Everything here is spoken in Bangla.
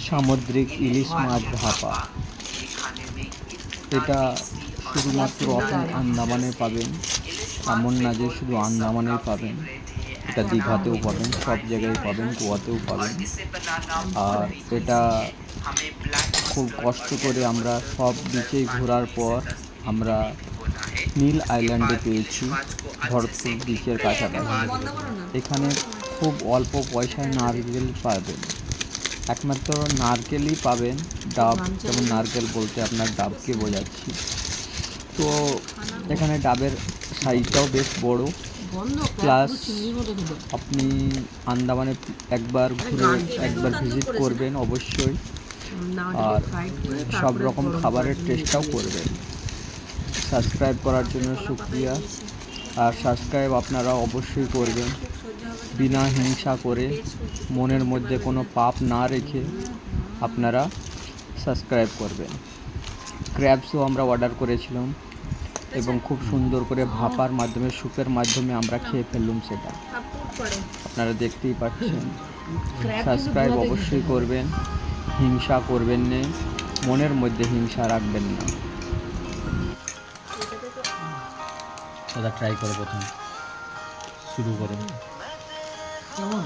সামুদ্রিক ইলিশ মাছ ভাপা। এটা শুধুমাত্র আপনি আন্দামানে পাবেন, এমন না যে শুধু আন্দামানে পাবেন, এটা দীঘাতেও পাবেন, সব জায়গায় পাবেন, গোয়াতেও পাবেন। আর এটা খুব কষ্ট করে আমরা সব বিচে ঘোরার পর আমরা নীল আইল্যান্ডে পেয়েছি, ভরতপুর বিচের কাছাকাছি। এখানে খুব অল্প পয়সায় নারকেল পাবেন, একমাত্র নারকেলই পাবেন, ডাব, যেমন নারকেল বলতে আপনার ডাবকে বোঝাচ্ছি। তো এখানে ডাবের সাইজটাও বেশ বড়, প্লাস আপনি আন্দামানে একবার ঘুরে একবার ভিজিট করবেন অবশ্যই, আর সব রকম খাবারের টেস্টটাও করবেন। সাবস্ক্রাইব করার জন্য শুকরিয়া, আর সাবস্ক্রাইব আপনারা অবশ্যই করবেন, বিনা হিংসা করে, মনের মধ্যে কোনো পাপ না রেখে আপনারা সাবস্ক্রাইব করবেন। ক্র্যাবসও আমরা অর্ডার করেছিলাম এবং খুব সুন্দর করে ভাপার মাধ্যমে, স্যুপের মাধ্যমে আমরা খেয়ে ফেললাম সেটা, আপনারা দেখতেই পাচ্ছেন। সাবস্ক্রাইব অবশ্যই করবেন, হিংসা করবেন না, মনের মধ্যে হিংসা রাখবেন না। দাদা ট্রাই করো, প্রথম শুরু করো। কেমন?